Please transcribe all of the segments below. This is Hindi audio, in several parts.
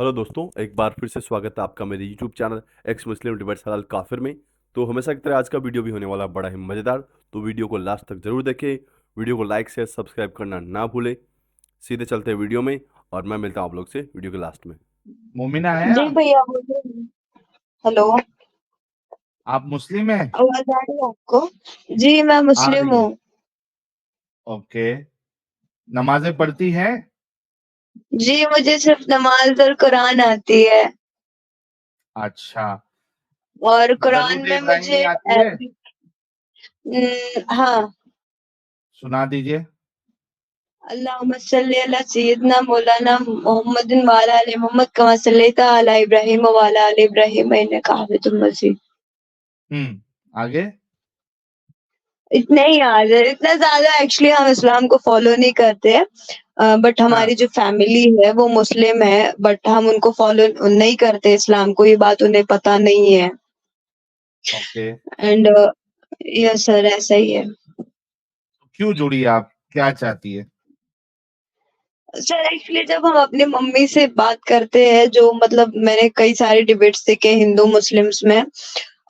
हेलो दोस्तों, एक बार फिर से स्वागत है आपका मेरे यूट्यूब चैनल एक्स मुस्लिम डिबेट्स हलाल काफिर में। तो हमेशा की तरह आज का वीडियो भी होने वाला बड़ा ही मज़ेदार। तो वीडियो को लास्ट तक जरूर देखें। वीडियो को लाइक शेयर सब्सक्राइब करना ना भूलें। सीधे चलते हैं वीडियो में और मैं मिलता हूँ आप लोग से वीडियो के लास्ट में। मोमिना है जी आप? भैया बोलिए। हेलो। आप मुस्लिम है? आवाज आ रही है आपको? जी मैं आ मुस्लिम रही है। हूँ। ओके। नमाजें पढ़ती है? जी मुझे सिर्फ नमाज और कुरान आती है। अच्छा। और कुरान दरूद में इब्राहिमी मुझे आती है? हाँ। सुना दीजिए। अल्लाहुम्मा सल्ली अला सय्यदना मौलाना मोहम्मदिन व अला आलि मोहम्मद कमा सल्लैता अला इब्राहीम व अला आलि इब्राहीम इन्नका हमीदुम मजीद। आगे। इतना ही याद है, इतना ज्यादा एक्चुअली हम इस्लाम को फॉलो नहीं करते हैं। बट हाँ। हमारी जो फैमिली है वो मुस्लिम है, बट हम उनको फॉलो नहीं करते इस्लाम को, ये बात उन्हें पता नहीं है। ओके। एंड यस सर, ऐसा ही है। क्यों जुड़ी आप? क्या चाहती है? सर एक्चुअली जब हम अपनी मम्मी से बात करते हैं, जो मतलब मैंने कई सारे डिबेट्स देखे हिंदू मुस्लिम्स में,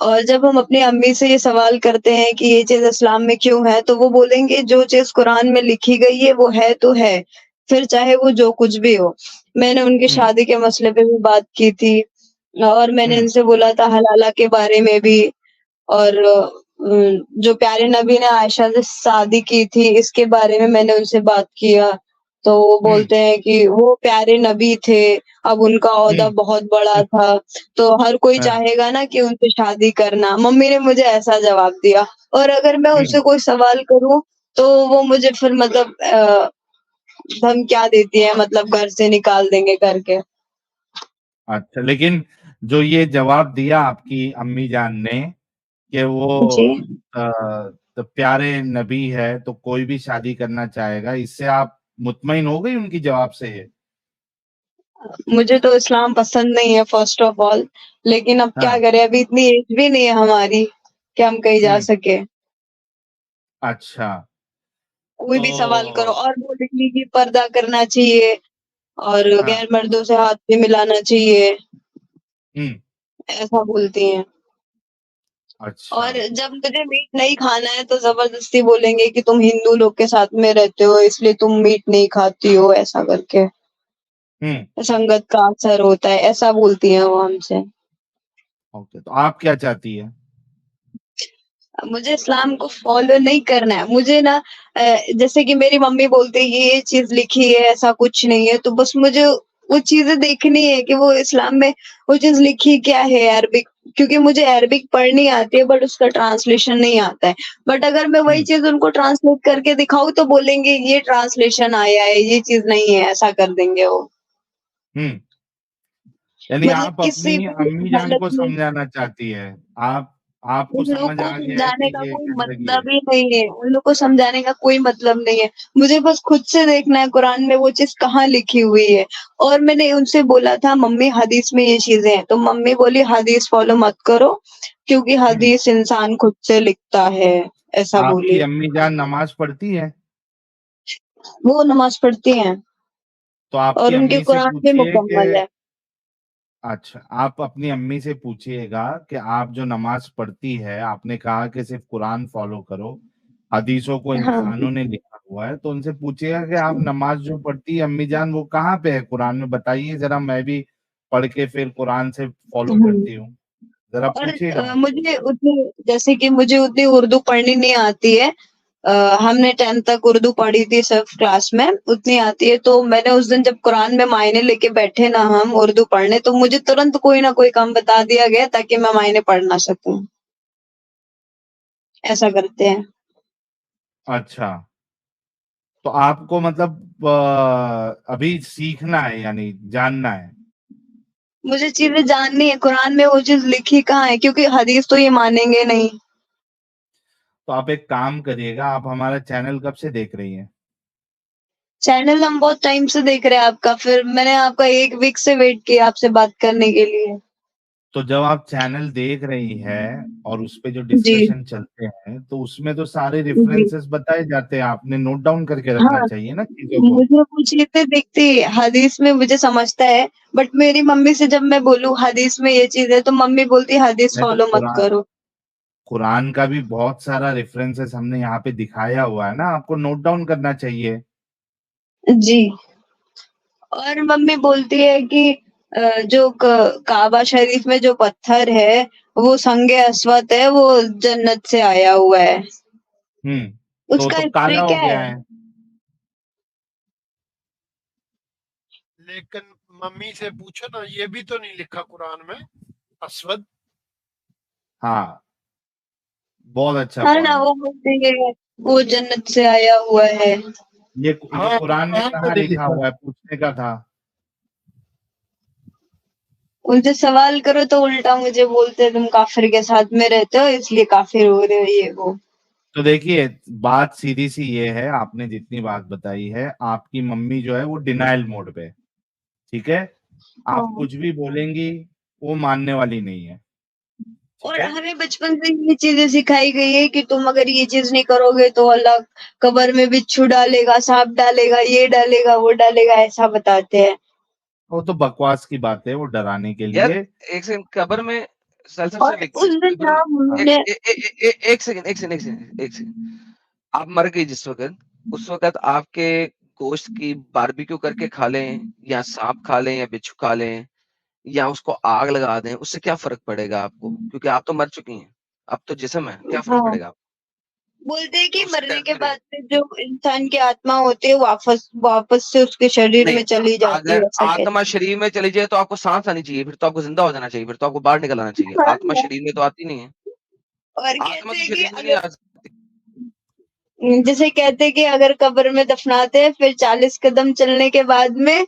और जब हम अपनी अम्मी से ये सवाल करते हैं कि ये चीज इस्लाम में क्यों है, तो वो बोलेंगे जो चीज कुरान में लिखी गई है वो है तो है, फिर चाहे वो जो कुछ भी हो। मैंने उनकी हम्म। शादी के मसले पे भी बात की थी, और मैंने हम्म। इनसे बोला था हलाला के बारे में भी। और जो प्यारे नबी ने आयशा से शादी की थी इसके बारे में मैंने उनसे बात किया। तो वो हम्म। बोलते हैं कि वो प्यारे नबी थे, अब उनका ओहदा हम्म। बहुत बड़ा था, तो हर कोई हाँ। चाहेगा ना कि उनसे शादी करना। मम्मी ने मुझे ऐसा जवाब दिया। और अगर मैं हम्म। उनसे कोई सवाल करूं तो वो मुझे फिर मतलब धमकियाँ देती है, मतलब घर से निकाल देंगे करके। अच्छा, लेकिन जो ये जवाब दिया आपकी अम्मी जान ने कि वो जी तो प्यारे नबी है तो कोई भी शादी करना चाहेगा, इससे आप मुतमईन हो गई उनकी जवाब से? ये मुझे तो इस्लाम पसंद नहीं है फर्स्ट ऑफ ऑल, लेकिन अब क्या हाँ। करें, अभी इतनी एज भी नहीं है हमारी कि हम कहीं जा हम्म। सके। अच्छा। कोई भी सवाल करो तो और बोलेंगी कि पर्दा करना चाहिए और हाँ। गैर मर्दों से हाथ भी मिलाना चाहिए, हम्म। ऐसा बोलती हैं। अच्छा। और जब मुझे मीट नहीं खाना है तो जबरदस्ती बोलेंगे कि तुम हिंदू लोग के साथ में रहते हो इसलिए तुम मीट नहीं खाती हो, ऐसा करके हम्म। संगत का असर होता है, ऐसा बोलती हैं वो हमसे। ओके, तो आप क्या चाहती है? मुझे इस्लाम को फॉलो नहीं करना है, मुझे ना जैसे कि मेरी मम्मी बोलती है ये चीज लिखी है, ऐसा कुछ नहीं है, तो बस मुझे वो चीजें देखनी है कि वो इस्लाम में वो चीज लिखी क्या है अरबिक, क्योंकि मुझे अरबिक पढ़नी आती है बट उसका ट्रांसलेशन नहीं आता है। बट अगर मैं वही हम्म। चीज उनको ट्रांसलेट करके दिखाऊं तो बोलेंगे ये ट्रांसलेशन आया है, ये चीज नहीं है, ऐसा कर देंगे वो। हम्म। यानी मतलब आप किसी अपनी भी अम्मी जान हालत को में समझाना चाहती है। आप आपको उन लोग समझ को आ गया है समझाने कि का ये कोई गंदगी है। मतलब ही नहीं है, उन लोग को समझाने का कोई मतलब नहीं है। मुझे बस खुद से देखना है कुरान में वो चीज़ कहाँ लिखी हुई है। और मैंने उनसे बोला था मम्मी हदीस में ये चीज़ें हैं, तो मम्मी बोली हदीस फॉलो मत करो क्योंकि हम्म। हदीस इंसान खुद से लिखता है, ऐसा आपकी बोली। अम्मी जान नमाज पढ़ती है? वो नमाज पढ़ती हैं तो आपकी और उनके अम्मी से कुरान भी पूछिए कि मुकम्मल है। अच्छा, आप अपनी अम्मी से पूछिएगा कि आप जो नमाज पढ़ती है, आपने कहा कि सिर्फ कुरान फॉलो करो, हदीसों को हाँ। इंसानों ने लिखा हुआ है, तो उनसे पूछिएगा कि आप नमाज जो पढ़ती है अम्मी जान वो कहाँ पे है कुरान में, बताइए जरा, मैं भी पढ़ के फिर कुरान से फॉलो हम्म। करती हूँ। जरा और पूछिएगा उनसे। मुझे उतनी, जैसे कि मुझे उतनी उर्दू पढ़नी नहीं आती है। हमने 10th तक उर्दू पढ़ी थी सिर्फ क्लास में, उतनी आती है। तो मैंने उस दिन जब कुरान में मायने लेके बैठे ना हम उर्दू पढ़ने, तो मुझे तुरंत कोई ना कोई काम बता दिया गया ताकि मैं मायने पढ़ ना सकूं, ऐसा करते हैं। अच्छा, तो आपको मतलब अभी सीखना है यानी जानना है। मुझे चीजें जाननी है, कुरान में वो चीज लिखी कहाँ है, क्योंकि हदीस तो ये मानेंगे नहीं। तो आप एक काम करिएगा, आप हमारा चैनल कब से देख रही हैं? चैनल हम बहुत टाइम से देख रहे हैं आपका, फिर मैंने आपका 1 वीक से वेट किया आपसे बात करने के लिए। तो जब आप चैनल देख रही हैं और उसपे जो जी, डिस्कशन चलते हैं, तो उसमें तो सारे जी। रेफरेंसेस बताए जाते हैं, आपने नोट डाउन करके रखना हाँ, चाहिए ना चीज़ों को। मुझे वो चीज़ें दिखती हदीस में मुझे समझता है, बट मेरी मम्मी से जब मैं बोलूँ हदीस में ये चीज़ है, तो मम्मी बोलती है हदीस नहीं तो फॉलो मत करो। कुरान का भी बहुत सारा रेफरेंसेस हमने यहाँ पे दिखाया हुआ है ना, आपको नोट डाउन करना चाहिए। जी, और मम्मी बोलती है कि जो काबा शरीफ में जो पत्थर है, वो संगे अस्वद है, वो जन्नत से आया हुआ है। हुँ, उसका तो हिस्ट्री काला हो क्या गया है? है। लेकिन मम्मी से पूछो ना, ये भी तो नहीं लिखा कुरान में अस्वद। हाँ, बहुत अच्छा हाँ ना, पॉइंट। वो बोलती है वो जन्नत से आया हुआ है। ये हाँ, कुरान में कुरान में कहाँ नहीं लिखा लिखा। हुआ है? पूछने का था। उनसे सवाल करो तो उल्टा मुझे बोलते हैं तुम काफिर के साथ में रहते हो इसलिए काफिर हो रहे हो ये वो। तो देखिए, बात सीधी सी ये है, आपने जितनी बात बताई है, आपकी मम्मी जो है वो डिनायल मोड पे है, ठीक है? आप हाँ। कुछ भी बोलेंगी, वो मानने वाली नहीं है, ठीक और है? हमें बचपन से ये चीजें सिखाई गई है कि तुम अगर ये चीज नहीं करोगे तो अल्लाह कब्र में बिच्छू डालेगा, सांप डालेगा, ये डालेगा, वो डालेगा, ऐसा बताते हैं। वो तो बकवास की बात है, वो डराने के यार लिए। एक सेकंड, कब्र में सेल्फ और से एक उस मिनट, दिन कब्र में हाँ, हमने एक सेकंड, एक सेकंड, आप मर गई जिस वक्त, उस वक्त आपके गोश्त की बारबेक्यू करके खा लें या सांप खा लें या बिच्छू खा लें या उसको आग लगा दें, उससे क्या फर्क पड़ेगा आपको? क्योंकि आप तो मर चुकी हैं, अब तो जिस्म है, क्या फर्क हाँ, पड़ेगा आपको? बोलते हैं कि तो उससे मरने के डरते रहे। बाद से जो इंसान की आत्मा होती है वापस वापस से उसके शरीर नहीं, में चली जाती अगर है, ऐसा कहते आत्मा शरीर में चली जाए तो आपको सांस आनी चाहिए, फिर तो आपको जिंदा हो जाना चाहिए, फिर तो आपको बाहर निकल आना चाहिए। आत्मा हैं। शरीर में तो आती नहीं है। और आत्मा कहते तो हैं कि शरीर में नहीं अगर आ सकती। जैसे कहते हैं कि अगर कब्र में दफनाते हैं फिर 40 कदम चलने के बाद में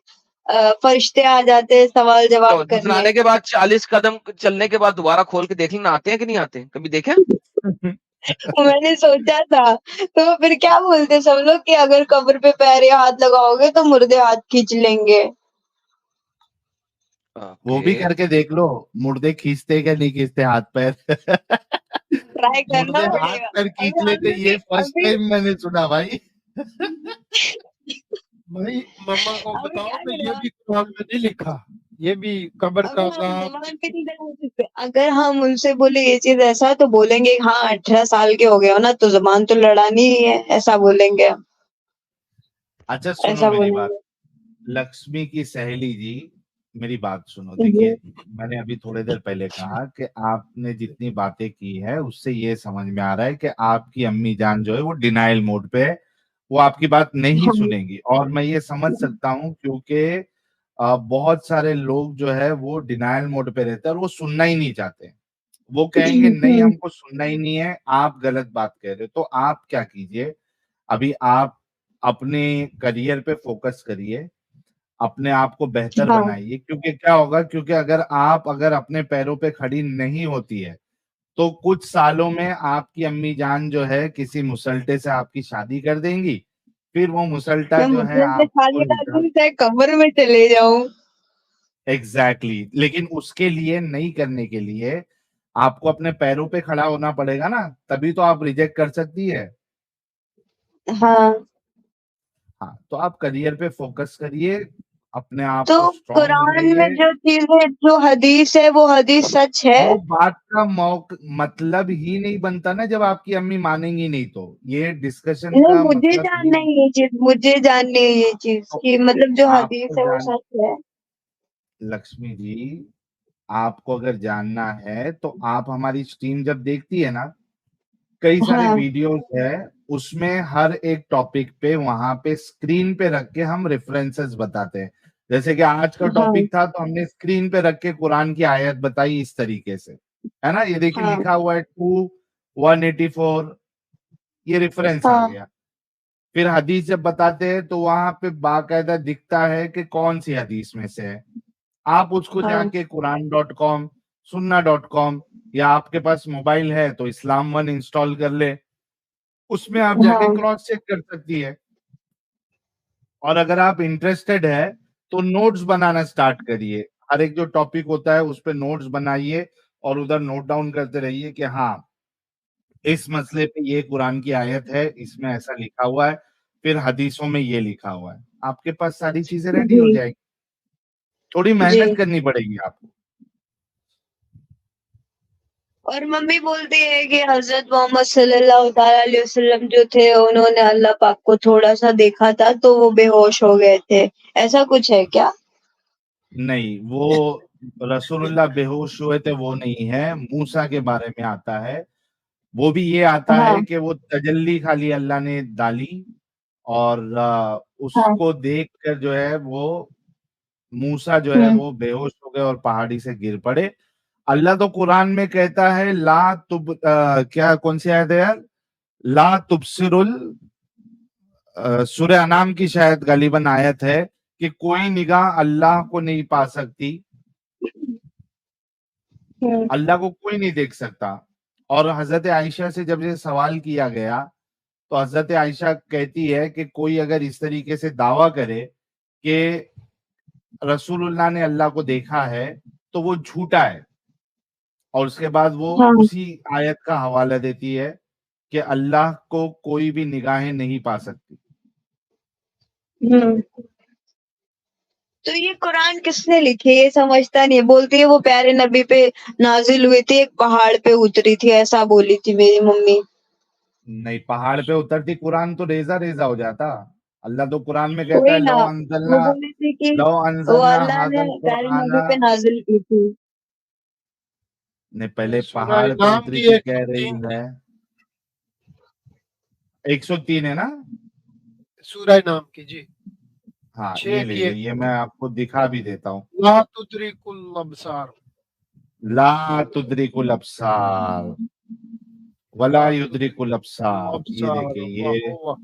फरिश्ते आ जाते हैं सवाल जवाब तो करने। दफनाने के बाद 40 कदम चलने के बाद दोबारा खोल के देख लेना, आते हैं कि नहीं आते? कभी देखे? मैंने सोचा था तो फिर क्या बोलते सब लोग कि अगर कब्र पे पैर या हाथ लगाओगे तो मुर्दे हाथ खींच लेंगे। वो भी ओके। करके देख लो, मुर्दे खींचते क्या नहीं खींचते हाथ पैर। ट्राई करना मुर्दे हाथ पड़ेगा। पैर खींच अगर लेते, अभी ये फर्स्ट अभी टाइम मैंने सुना भाई। भाई मम्मा को अभी बताओ क्या ना, ये करना, भी कुरान में नहीं लिखा। ये भी कब्र का अभी हम अजाब। जवान पे नहीं लगा सकते। अगर हम उनसे बोले ये चीज ऐसा है तो बोलेंगे हाँ 18 साल के हो गए हो ना तो जबान तो लड़ानी ही है, ऐसा बोलेंगे हम। अच्छा सुनो ऐसा मेरी बात, बोलेंगे। लक्ष्मी की सहेली जी, मेरी बात सुनो। जी। देखिए, मैंने अभी थोड़ी देर पहले कहा कि आपने जितनी बातें की है उससे ये समझ में आ रहा है कि आपकी अम्मी जान जो है वो डिनायल मोड पे है, वो आपकी बात नहीं हाँ। सुनेंगी। और मैं ये समझ सकता हूँ क्योंकि बहुत सारे लोग जो है वो डिनायल मोड पे रहते हैं और वो सुनना ही नहीं चाहते। वो कहेंगे नहीं हम्म। हमको सुनना ही नहीं है, आप गलत बात कह रहे हो। तो आप क्या कीजिए, अभी आप अपने करियर पे फोकस करिए, अपने आप को बेहतर हाँ। बनाइए। क्योंकि क्या होगा, क्योंकि अगर अपने पैरों पे खड़ी नहीं होती है, तो कुछ सालों में आपकी अम्मी जान जो है किसी मुसल्टे से आपकी शादी कर देंगी। फिर वो मुसल्टा मैं जो है मुद्दे से आपको खाली आदमी चाहे कब्र में चले जाऊं। एग्जैक्टली, लेकिन उसके लिए नहीं करने के लिए आपको अपने पैरों पे खड़ा होना पड़ेगा ना, तभी तो आप रिजेक्ट कर सकती है। हाँ, हाँ, तो आप करियर पे फोकस करिए, अपने आप तो को स्ट्रांग कुरान बनाइए। में जो चीजें जो हदीस है वो हदीस सच है। वो बात का मतलब ही नहीं बनता ना जब आपकी अम्मी मानेंगी नहीं, तो ये डिस्कशन नहीं, का मुझे मतलब जानना ही है ये चीज, मुझे जाननी है ये चीज तो कि मतलब जो आपको हदीस है वो जान सच है। लक्ष्मी जी, आपको अगर जानना है तो आप हमारी स्ट्रीम जब देखती है ना, कई सारे हाँ। वीडियोस है, उसमें हर एक टॉपिक पे वहां पे स्क्रीन पे रख के हम रेफरेंसेस बताते हैं। जैसे कि आज का हाँ। टॉपिक था तो हमने स्क्रीन पे रख के कुरान की आयत बताई इस तरीके से, है ना? ये देखिए हाँ। लिखा हुआ है 2:184, ये रेफरेंस आ हाँ। गया। फिर हदीस जब बताते हैं तो वहां पे बाकायदा दिखता है कि कौन सी हदीस में से है। आप उसको हाँ। जाके कुरान.com, सुन्ना.com, या आपके पास मोबाइल है तो इस्लाम वन इंस्टॉल कर ले, उसमें आप जाके हाँ। क्रॉस चेक कर सकती है। और अगर आप इंटरेस्टेड है तो नोट्स बनाना स्टार्ट करिए। हर एक जो टॉपिक होता है उस पे नोट्स बनाइए और उधर नोट डाउन करते रहिए कि हाँ इस मसले पे ये कुरान की आयत है, इसमें ऐसा लिखा हुआ है, फिर हदीसों में ये लिखा हुआ है। आपके पास सारी चीजें रेडी हो जी जाएगी। थोड़ी जी। मेहनत करनी पड़ेगी आपको। और मम्मी बोलती है कि हजरत मोहम्मद सल्लल्लाहु ताला अलैहि वसल्लम जो थे उन्होंने अल्लाह पाक को थोड़ा सा देखा था तो वो बेहोश हो गए थे, ऐसा कुछ है क्या? नहीं, वो रसूलुल्लाह बेहोश हुए थे वो नहीं है, मूसा के बारे में आता है। वो भी ये आता है हाँ कि वो तजल्ली खाली अल्लाह ने डाली और हाँ। उसको देखकर जो है वो मूसा जो है हम्म वो बेहोश हो गए और पहाड़ी से गिर पड़े। अल्लाह तो कुरान में कहता है क्या कौन सी आयत है यार? ला तुबसिरुल सूरह अनाम की शायद गालिबन आयत है कि कोई निगाह अल्लाह को नहीं पा सकती, हम्म अल्लाह को कोई नहीं देख सकता। और हजरत आयशा से जब ये सवाल किया गया तो हजरत आयशा कहती है कि कोई अगर इस तरीके से दावा करे कि रसूलुल्लाह ने अल्लाह को देखा है तो वो झूठा है। और उसके बाद वो हाँ। उसी आयत का हवाला देती है कि अल्लाह को कोई भी निगाहें नहीं पा सकती। हम्म। तो ये कुरान किसने लिखी है ये समझता नहीं है, बोलती है वो प्यारे नबी पे नाजिल हुई थी, एक पहाड़ पे उतरी थी, ऐसा बोली थी मेरी मम्मी। नहीं, पहाड़ पे उतरती कुरान तो रेजा रेजा हो जाता। अल्लाह तो कुरान में कहता वही है ना, लो वो अंजलना बोली थी कि लो वो अंजलना अल्लाह ने हादल प्यारे नबी कुराना पे नाजिल की थी। ने पहले सूरह पहाड़ पे नाम उतरी भी थी कह 103 रही है। 103 है ना? सूरह नाम की जी। हाँ, 6 ये की लीजिए, ये मैं 103 आपको दिखा भी देता हूँ। ला तुदरिकुल अबसार ला तुदरिकुल अबसार वला ला युदरिकुल तुदरिकुल अबसार। ये अबसार देखिए, व हुवा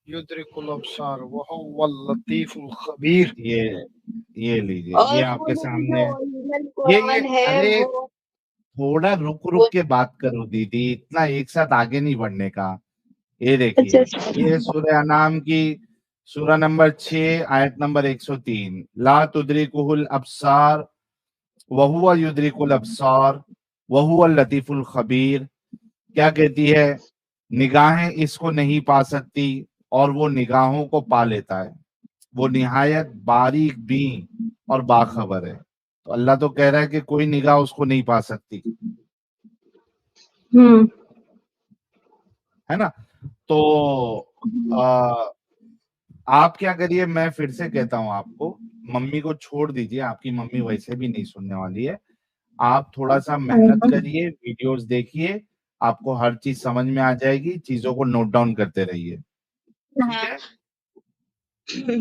युदरिकुल अबसार व हुवल लतीफुल खबीर। ये ये लीजिए, ये और आपके बोली जो सामने है। ओरिजिनल ये कुरान है अरे वो थोड़ा रुक रुक के बात करो दीदी, इतना एक साथ आगे नहीं बढ़ने का। ये अच्छा देखिए, ये सूरह अनाम की सूरह नंबर 6 आयत नंबर 103, ला तुदरिकुहुल अबसार वहुवा युदरिकुल अबसार वहुवल लतीफुल खबीर। क्या कहती है? निगाहें इसको नहीं पा सकती और वो निगाहों को पा लेता है, वो निहायत बारीक बीन और बाखबर है। तो अल्लाह तो कह रहा है कि कोई निगाह उसको नहीं पा सकती, हम्म है ना? तो आ, आप क्या करिए, मैं फिर से कहता हूं आपको, मम्मी को छोड़ दीजिए, आपकी मम्मी वैसे भी नहीं सुनने वाली है। आप थोड़ा सा मेहनत करिए, वीडियोस देखिए, आपको हर चीज समझ में आ जाएगी, चीजों को नोट डाउन करते रहिए। ठीक हाँ है?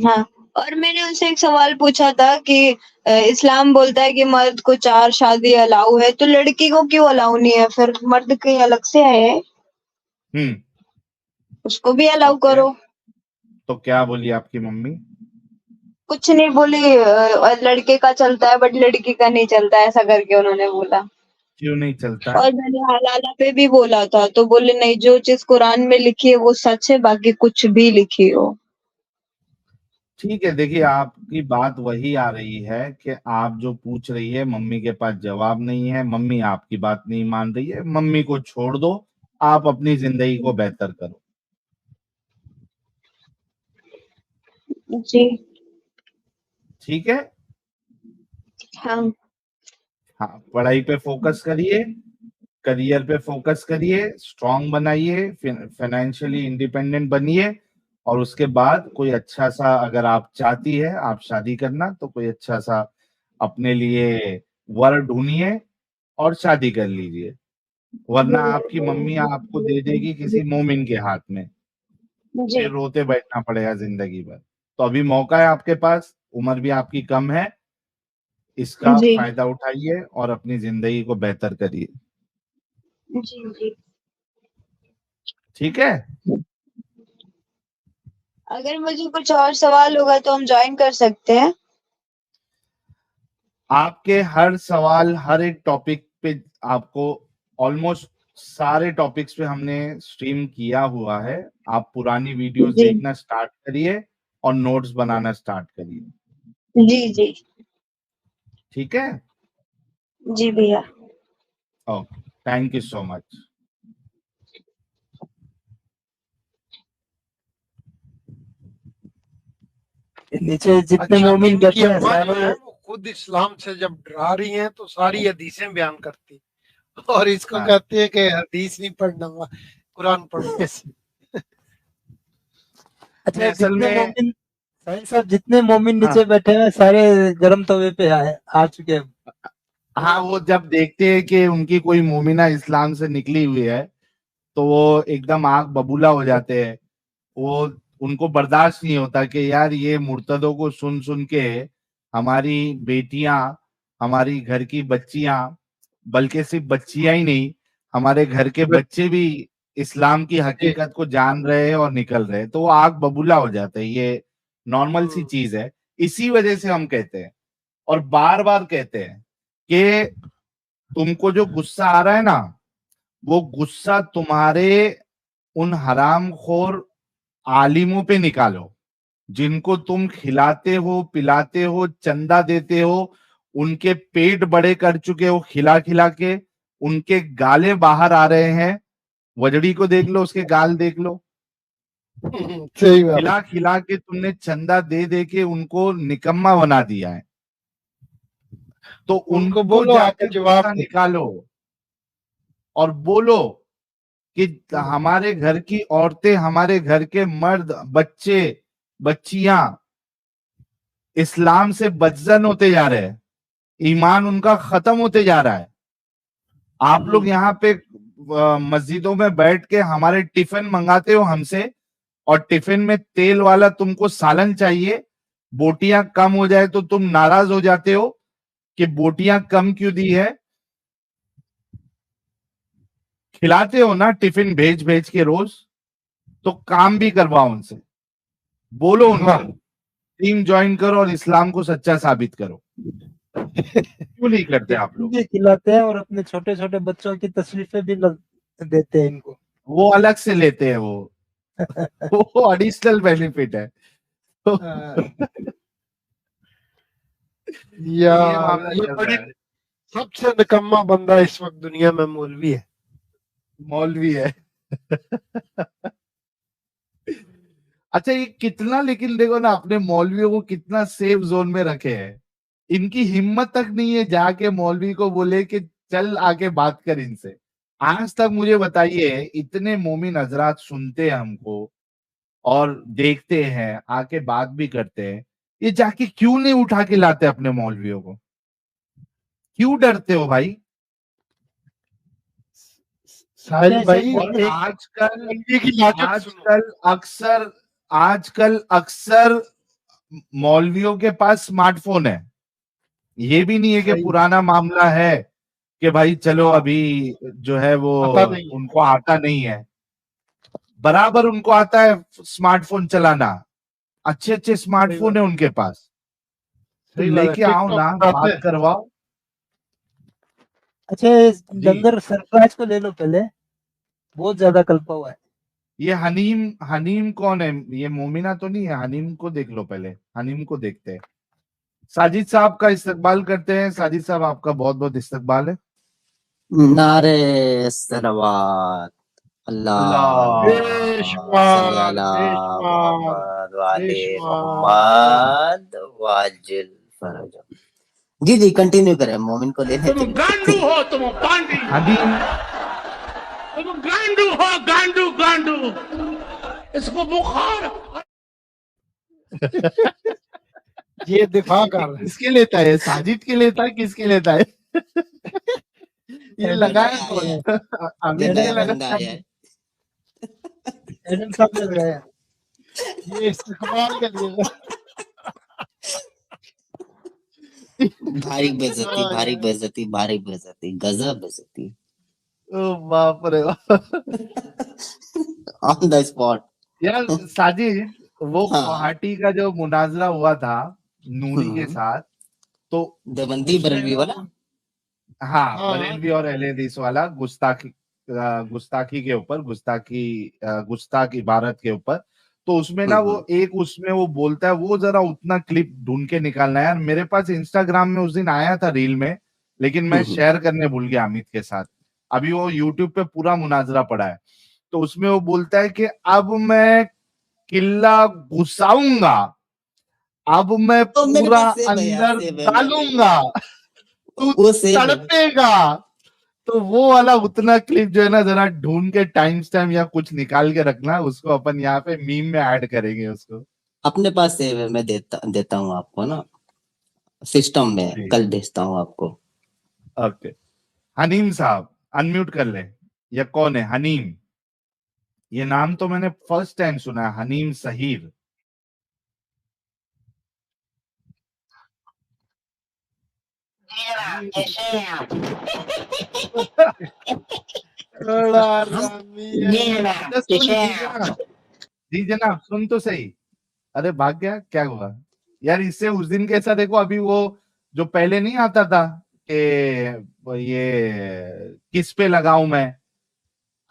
हाँ। और मैंने उनसे एक सवाल पूछा था कि इस्लाम बोलता है कि मर्द को 4 शादी अलाउ है, तो लड़की को क्यों अलाउ नहीं है? फिर मर्द कहीं अलग से है, हम्म। उसको भी तो अलाउ क्या करो। तो क्या बोली आपकी मम्मी? कुछ नहीं बोली, लड़के का चलता है बट लड़की का नहीं चलता, ऐसा करके उन्होंने बोला। क्यों नहीं चलता है? और मैंने हलाला पे भी बोला था तो बोले नहीं, जो चीज कुरान में लिखी है वो सच है, बाकी कुछ भी लिखी हो। ठीक है, देखिए आपकी बात वही आ रही है कि आप जो पूछ रही है मम्मी के पास जवाब नहीं है, मम्मी आपकी बात नहीं मान रही है, मम्मी को छोड़ दो, आप अपनी जिंदगी को बेहतर करो। जी ठीक है? हाँ। हाँ, पढ़ाई पे फोकस करिए, करियर पे फोकस करिए, स्ट्रांग बनाइए, फाइनेंशियली इंडिपेंडेंट बनिए। और उसके बाद कोई अच्छा सा, अगर आप चाहती है आप शादी करना, तो कोई अच्छा सा अपने लिए वर ढूंढिए और शादी कर लीजिए। वरना आपकी मम्मी आपको दे देगी किसी मोमिन के हाथ में, जी फिर रोते बैठना पड़ेगा जिंदगी भर। तो अभी मौका है आपके पास, उम्र भी आपकी कम है, इसका जी फायदा उठाइए और अपनी जिंदगी को बेहतर करिए। जी जी। ठीक है? अगर मुझे कुछ और सवाल होगा तो हम ज्वाइन कर सकते हैं। आपके हर सवाल, हर एक टॉपिक पे आपको, ऑलमोस्ट सारे टॉपिक्स पे हमने स्ट्रीम किया हुआ है। आप पुरानी वीडियोस जी देखना स्टार्ट करिए और नोट्स बनाना स्टार्ट करिए। जी जी। ठीक है। जी भैया। Okay, thank you so much. नीचे जितने अच्छा, मोमिन इनकी कहते हैं अम्मा जो सारे है वो खुद इस्लाम से जब डरा रही हैं तो सारी हदीसें बयान करती और इसको हाँ। कहती है कि हदीस नहीं पढ़ना, कुरान पढ़ो बस। अच्छा असल जितने में मोमिन साहिल साहब जितने मोमिन हाँ नीचे बैठे हैं सारे गर्म तवे पे आ चुके हैं। हाँ, वो जब देखते हैं कि उनकी कोई मोमिना इस्लाम से निकली हुई है तो वो एकदम आग बबूला हो जाते हैं। वो उनको बर्दाश्त नहीं होता कि यार ये मुर्तदों को सुन सुन के हमारी बेटियां, हमारी घर की बच्चियां, बल्कि सिर्फ बच्चियां ही नहीं, हमारे घर के बच्चे भी इस्लाम की हकीकत को जान रहे हैं और निकल रहे हैं, तो वो आग बबूला हो जाते हैं। ये नॉर्मल सी चीज है। इसी वजह से हम कहते हैं और बार बार कहते हैं कि तुमको जो गुस्सा आ रहा है ना, वो गुस्सा तुम्हारे उन हरामखोर आलिमों पे निकालो जिनको तुम खिलाते हो, पिलाते हो, चंदा देते हो, उनके पेट बड़े कर चुके हो खिला खिला के, उनके गाले बाहर आ रहे हैं। वजड़ी को देख लो, उसके गाल देख लो। सही बात। खिला खिला के तुमने चंदा दे दे के उनको निकम्मा बना दिया है। तो उनको उनको बोलो जाके आके जवाब गुस्सा दे। निकालो और बोलो कि हमारे घर की औरतें, हमारे घर के मर्द, बच्चे, बच्चियां इस्लाम से बदजन होते जा रहे हैं, ईमान उनका खत्म होते जा रहा है। आप लोग यहाँ पे मस्जिदों में बैठ के हमारे टिफिन मंगाते हो हमसे, और टिफिन में तेल वाला तुमको सालन चाहिए, बोटियां कम हो जाए तो तुम नाराज हो जाते हो कि बोटियां कम क्यों दी है। खिलाते हो ना टिफिन भेज भेज के रोज, तो काम भी करवाओ उनसे, बोलो उनको टीम ज्वाइन करो और इस्लाम को सच्चा साबित करो। क्यों नहीं करते आप लोग? भी खिलाते हैं और अपने छोटे छोटे बच्चों की तशरीफें भी देते हैं इनको। वो अलग से लेते हैं, वो एडिशनल बेनिफिट है। तो ये यार मामला ये चल बड़ी रहा है। सबसे निकम्मा बंदा इस वक्त दुनिया में मौलवी है। मौलवी है। अच्छा, ये कितना, लेकिन देखो ना अपने मौलवियों को कितना सेफ जोन में रखे हैं। इनकी हिम्मत तक नहीं है जाके मौलवी को बोले कि चल आके बात कर इनसे। आज तक मुझे बताइए, इतने मोमिन हजरात सुनते हैं हमको और देखते हैं, आके बात भी करते हैं, ये जाके क्यों नहीं उठा के लाते अपने मौलवियों को? क्यों डरते हो भाई? साहिल भाई और एक बंदे की लाजत सुनो। आजकल अक्सर मौलवियों के पास स्मार्टफोन है। ये भी नहीं है कि सही। पुराना मामला है कि भाई चलो हाँ, अभी जो है वो पता नहीं है। उनको आता नहीं है। बराबर उनको आता है स्मार्टफोन चलाना। अच्छे अच्छे सही स्मार्टफोन बात, है उनके पास। तो सही बात है। लेके आओ टिकटॉक ना, बनाते बात हैं। करवाओ। अच्छा जी। लंगर सरफराज को ले लो पहले, बहुत ज्यादा कल्पा हुआ है। ये हनीम, हनीम कौन है? ये मोमिना तो नहीं है। हनीम को देख लो पहले, हनीम को देखते हैं। साजिद साहब का इस्तकबाल करते हैं। साजिद साहब आपका बहुत बहुत इस्तकबाल है। नारे सलवात अल्लाह सल्ली बेशुमार अला बेशुमार मोहम्मद वाले बेशुमार। मोहम्मद वाजिल फरज। जी जी कंटिन्यू करें, मोमिन को लेने तुम गांडू हो, तुम पांडी, हनीम, तुम गांडू हो, गांडू गांडू, इसको बुखार। ये दिफा कर रहे हैं। किसके लेता है? साजिद के लेता है? किसके लेता है? ये लगाया कौन? अमित नया ने बंदा लगाया। आया है। एडम साहब ने लगाया। ये इस्तेमाल कर लिया। भारी बेइज्जती, भारी बेइज्जती, भारी बेइज्जती, गजब बेइज्जती ओ बाप रे बाप। On the spot. यार साजिद, वो हाँ गुवाहाटी का जो मुनाजरा हुआ था नूरी के साथ, तो देवबंदी बरेलवी वाला। हाँ, हाँ बरेलवी और अहले हदीस वाला गुस्ताखी, गुस्ताखी के ऊपर, गुस्ताख इबारत के ऊपर। तो उसमें ना वो एक उसमें वो बोलता है, वो जरा उतना क्लिप ढूंढ के निकालना है यार। मेरे पास इंस्टाग्राम में उस दिन आया था रील में, लेकिन मैं शेयर करने भूल गया अमित के साथ। अभी वो यूट्यूब पे पूरा मुनाजरा पड़ा है। तो उसमें वो बोलता है कि अब मैं किला घुसाऊंगा, अब मैं तो मेरे पूरा पास सेव है यार, अंदर सेव है, मैं डालूंगा, तू वो सेव है। तड़पेगा। तो वो वाला उतना क्लिप जो है ना, जरा ढूंढ के टाइम स्टैम्प या कुछ निकाल के रखना, उसको अपन यहाँ पे मीम में ऐड करेंगे उसको। अपने पास सेव है, मैं देता हूँ आपको ना, सिस्टम में ठीक, कल भेजता हूँ आपको। ओके। हनीम साहब अनम्यूट कर ले। ये कौन है हनीम? ये नाम तो मैंने फर्स्ट टाइम सुना है, हनीम सहीर। बड़ा रामी है। अच्छा सुन जी जनाब, सुन तो सही। अरे भाग गया, क्या हुआ यार? इससे उस दिन कैसा देखो, अभी वो जो पहले नहीं आता था कि वो ये किस पे लगाऊं मैं,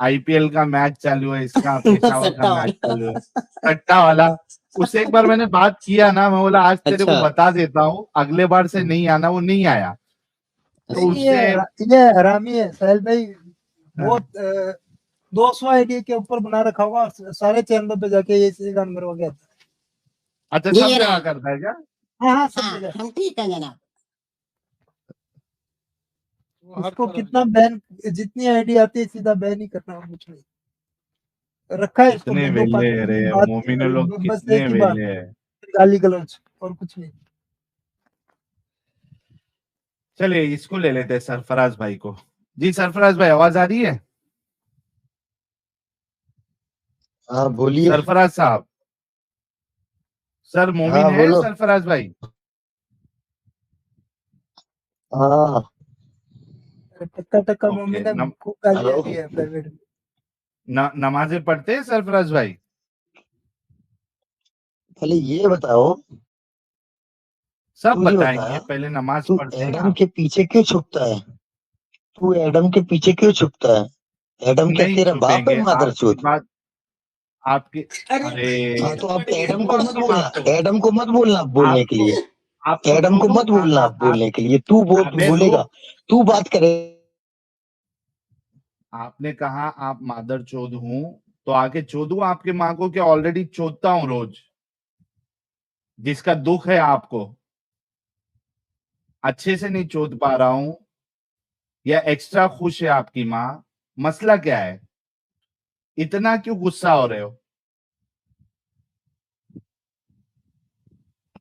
आईपीएल का मैच चालू है, इसका पेशावर का सट्टा मैच वाला। चालू है, सट्टा वाला। उससे एक बार मैंने बात किया ना, मैं बोला आज तेरे को अच्छा बता देता हूँ, अगले बार से नहीं आना। वो नहीं आया। तो नहीं, उससे ये हरामी है साहिल भाई। बहुत 200 आईडी के ऊपर बना रखा होगा, सारे चैनलों पे जाके ये गान मरवा गया था। अच्छा जी सब जगह जनाब। करता है क्या? हाँ सब हाँ, जगह। हम ठीक है जनाब। वो हर उसको तरफ कितना बैन, जितनी आईडी आती है सीधा बैन ही करना, और कुछ नहीं रखा है इसको। कितने दो वेले पार्टी रे की बात, मोमिनो लोग, बस कितने एक ही बात, वेले है। गाली गलौज और कुछ नहीं। चलिए इसको ले लेते हैं, सरफराज भाई को। जी सरफराज भाई, आवाज आ रही है? हाँ बोलिए। सरफराज साहब, सर मोमिन हाँ है बोलो। सरफराज भाई? हाँ टक्का टक्का ओके। मोमिन है, खूब गाली हेलो। आती है प्राइवेट में। नमाजें पढ़ते हैं सरफराज भाई? पहले ये बताओ, सब तू ये बताएंगे, बता, पहले नमाज तू पढ़ते हैं एडम आप? के पीछे क्यों छुपता है? तू एडम के पीछे क्यों छुपता है? एडम क्या नहीं तेरा बाप है छुपेंगे आपकी मादरचोद? बात, आपकी। अरे हाँ अरे तो अब एडम को हुआ मत की बोलना, बात तो एडम को मत बोलना बोलने के आपको, लिए। आपको एडम को चोदू मत बोलना आप बोलने के लिए। तू अबे बोलेगा, रुक। तू बात करे। आपने कहा आप मादर चोद हूं, तो आके चोदू आपके माँ को, क्या ऑलरेडी चोदता हूं रोज? जिसका दुख है आपको, अच्छे से नहीं चोद पा रहा हूं, या एक्स्ट्रा खुश है आपकी माँ? मसला क्या है? इतना क्यों गुस्सा हो रहे हो?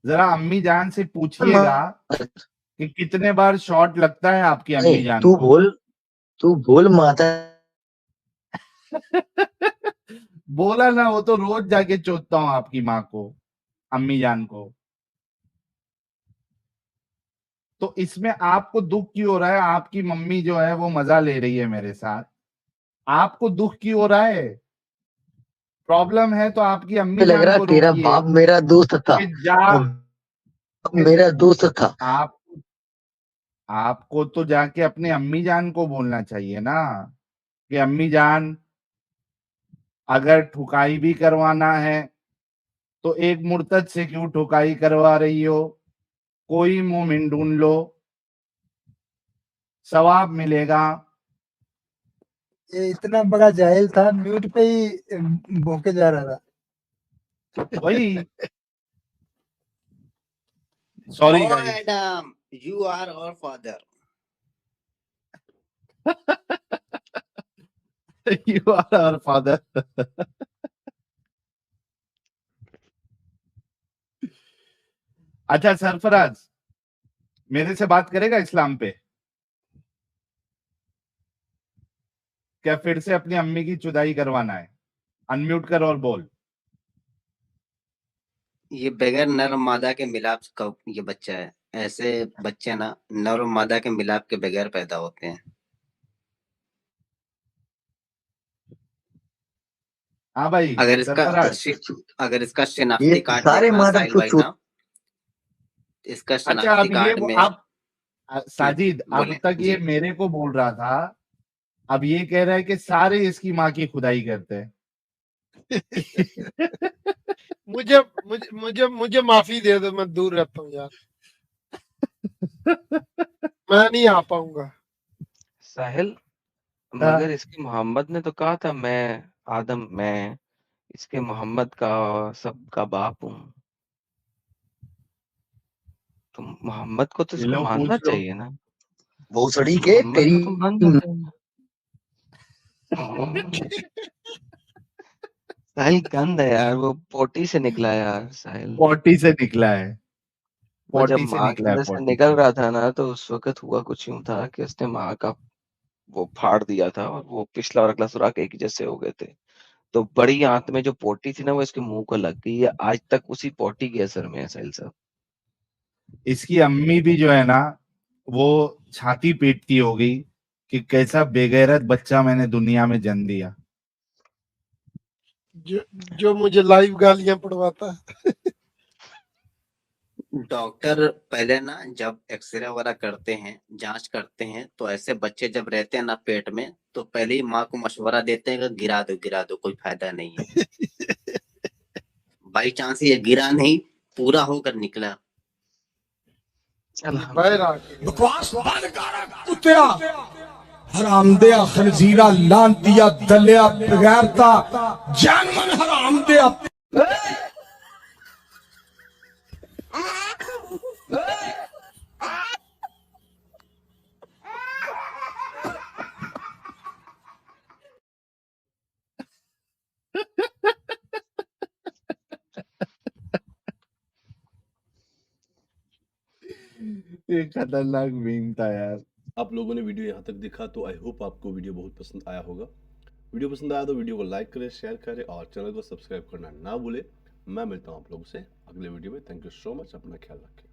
जरा अम्मी जान से पूछिएगा कि कितने बार शॉट लगता है आपकी अम्मी जान को। तू बोल माता। बोला ना, वो तो रोज जाके चोदता हूं आपकी माँ को, अम्मी जान को। तो इसमें आपको दुख क्यों हो रहा है? आपकी मम्मी जो है वो मजा ले रही है मेरे साथ, आपको दुख क्यों हो रहा है? प्रॉब्लम है तो आपकी अम्मी लग जान रहा को तेरा रोकिए बाप मेरा दोस्त था, कि जा। वो बाप मेरा दोस्त था। आप आपको तो जाके अपने अम्मी जान को बोलना चाहिए ना कि अम्मी जान, अगर ठुकाई भी करवाना है तो एक मुर्तद से क्यों ठुकाई करवा रही हो? कोई मोमिन ढूंढ लो, सवाब मिलेगा। ये इतना बड़ा जाहिल था, म्यूट पे ही भौंके जा रहा था। वही। Sorry oh guys. Adam, you are our father. You are our father. अच्छा सरफराज, मेरे से बात करेगा इस्लाम पे? क्या फिर से अपनी अम्मी की चुदाई करवाना है? अनम्यूट कर और बोल। ये बगैर नर और मादा के मिलाप का ये बच्चा है। ऐसे बच्चे ना नर और मादा के मिलाप के बगैर पैदा होते हैं। हाँ भाई सरफराज। अगर इसका ये शिनाख्ती कार्ड सारे देखना मादर साहिल भाई चोद। ना, इसका अच्छा शिनाख्ती अब ये कार्ड में अब साजिद अब बोले तक जी। ये मेरे को बोल रहा था, अब ये कह रहा है कि सारे इसकी माँ की खुदाई करते हैं। मुझे मुझे मुझे मुझे माफी दे दो, मैं दूर रहता हूँ यार, मैं नहीं आ पाऊंगा। साहिल, हाँ, मगर इसके मोहम्मद ने तो कहा था मैं इसके मोहम्मद का सबका बाप हूँ। तो मोहम्मद को तो ये इसको लो मानना पूछ लो। चाहिए ना। भोसड़ी के मोहम्मद तेरी को तो मानना चाहिए। साहिल गंद है यार, वो पोटी से निकला है यार साहिल। पॉटी से निकला है, वो जब पॉटी से माँ के निकला है, अंदर से पॉटी निकल से। रहा था ना, तो उस वक़्त हुआ कुछ यूँ था कि उसने माँ का वो फाड़ दिया था और वो पिछला और अगला सुराख एक ही जैसे हो गए थे। तो बड़ी आंत में जो पोटी थी ना, वो इसके मुँह को लग गई है। आज तक उसी पोटी के असर में है साहिल साहब। इसकी अम्मी भी जो है ना, वो छाती पीटती होगी कि कैसा बेगैरत बच्चा मैंने दुनिया में जन्म दिया। जो मुझे लाइव गालियां पड़वाता है। डॉक्टर पहले ना जब एक्सरे वगैरह करते हैं, जांच करते हैं, तो ऐसे बच्चे जब रहते हैं ना पेट में, तो पहले ही माँ को मशवरा देते हैं कि गिरा दो, कोई फायदा नहीं है। बाई चांस ये गिरा नहीं, पूरा होकर निकला। बाहर आ गया। बकवास बंद कर कुत्तिया, हरामदिया, खनजीरा, लांतिया, दलिया, बगैरता, जानवर हरामदिया। ये खतरनाक मीम था यार। आप लोगों ने वीडियो यहाँ तक देखा तो आई होप आपको वीडियो बहुत पसंद आया होगा। वीडियो पसंद आया तो वीडियो को लाइक करें, शेयर करें और चैनल को सब्सक्राइब करना ना भूलें। मैं मिलता हूँ आप लोगों से अगले वीडियो में। थैंक यू सो मच, अपना ख्याल रखें।